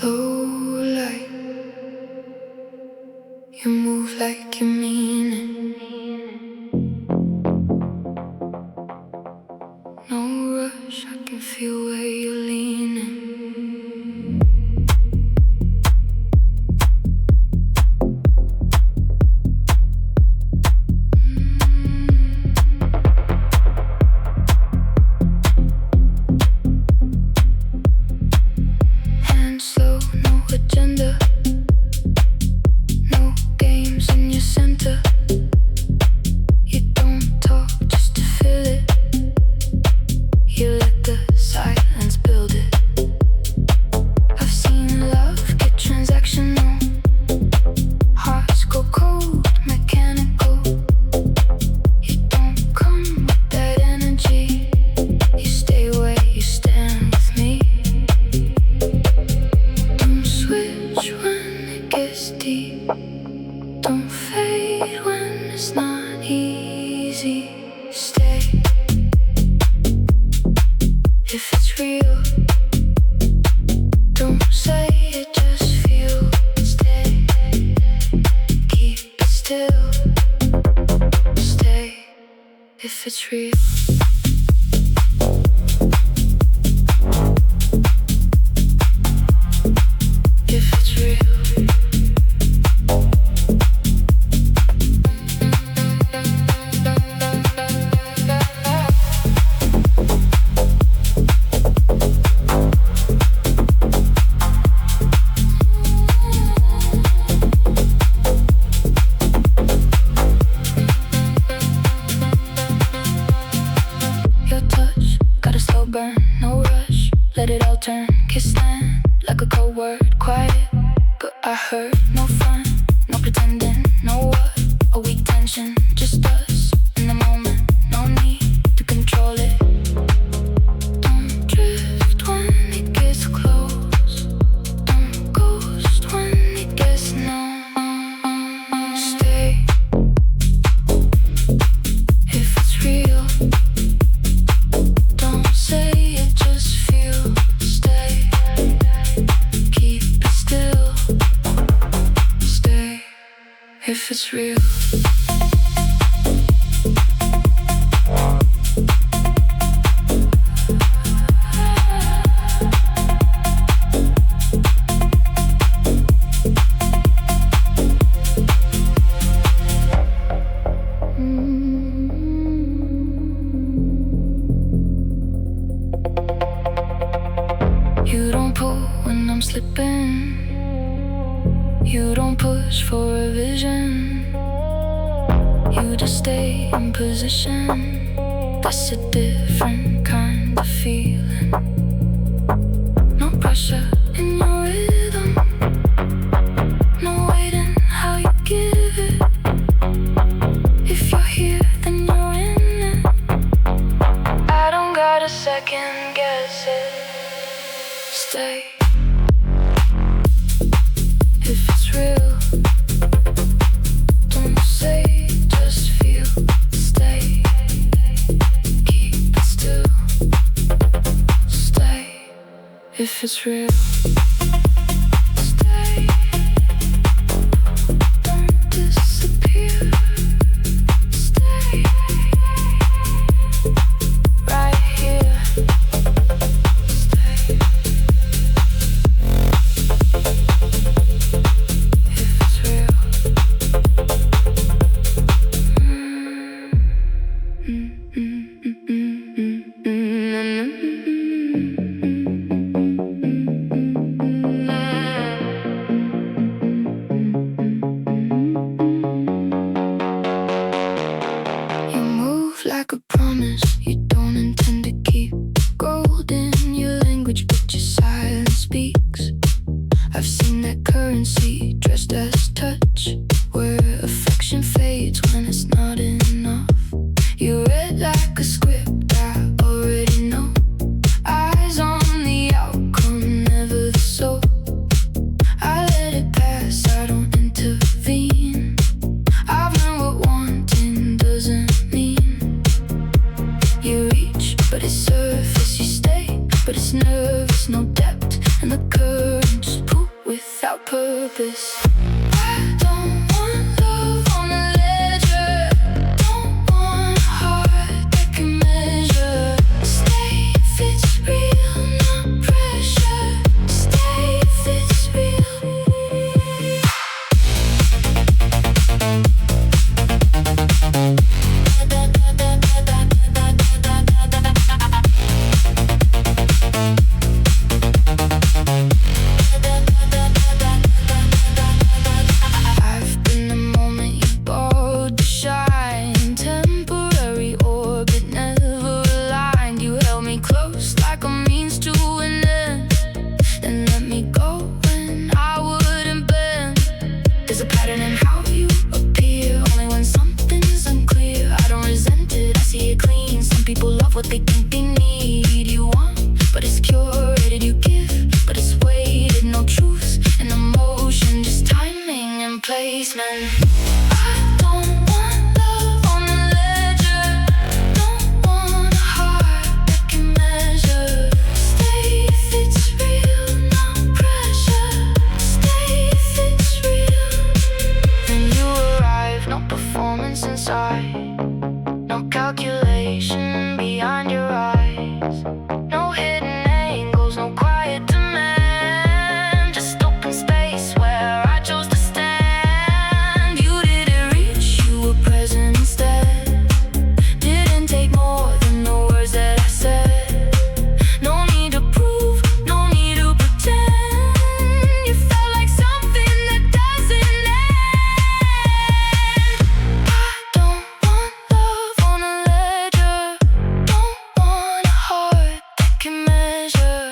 slow like you move like you mean it. No rush, I can feel where you're leaning. Hands slow, no agenda. No games in your center. You don't talk just to feel it. You let the silence build it. I've seen love get transactional. Hearts go cold, mechanical. You don't come with that energy. You stay where you stand with me. Don't switch when it gets deep. Don't fade when it's not easy. Stay if it's real. Don't say it, just feel. Stay, keep it still. Stay if it's real. If it's real. Your touch, got a slow burn, no rush. Let it all turn, kiss land like a cold word, quiet. But I heard no fun, no pretending, no what. A weak tension, just us in the moment. No need to control it. Don't drift when it gets close. Don't ghost when it gets known. Stay if it's real. Don't say it, just feel. Stay, keep it still. Stay if it's real. You don't pull when I'm slipping. You don't push for a vision. You just stay in position. That's a different kind of feeling. No pressure in your rhythm. No waiting how you give it. If you're here, then you're in it. I don't gotta second guess it. Stay if it's real. Don't say, just feel. Stay, keep it still. Stay if it's real. Stay, don't disappear. Stay right here. Stay if it's real. You move like a promise you don't intend to keep. Gold in your language, but your silence speaks. I've seen that currency dressed as touch, where affection fades when it's not enough. You read like a script I already know. Eyes on the outcome, never the soul. I let it pass, I don't intervene. I've learned what wanting doesn't mean. You reach, but it's surface. You stay, but it's nervous. No depth, and the current just pulls. without purpose. I don't want love on a ledger. Don't want a heart that can measure. Stay if it's real, not pressure. Stay if it's real. I've been the moment you borrowed to shine. Temporary orbit, never aligned. You held me close like a means to an end, then let me go when I wouldn't bend. There's a pattern in how you appear, only when something's unclear. I don't resent it, I see it clean. Some people love what they think they need. You want, but it's curated. You give, but it's weighted. No truth and emotion, just timing and placement. I don't want love on a ledger. Don't want a heart that can measure. Stay if it's real, not pressure. Stay if it's real. Then you arrive, no performance inside, no calculation behind your eyes, no hidden angles, no quiet demand, just open space where I chose to stand. You didn't reach, you were present instead. Didn't take more than the words that I said. No need to prove, no need to pretend. You felt like something that doesn't end. I don't want love on a ledger. Don't want a heart that can measure.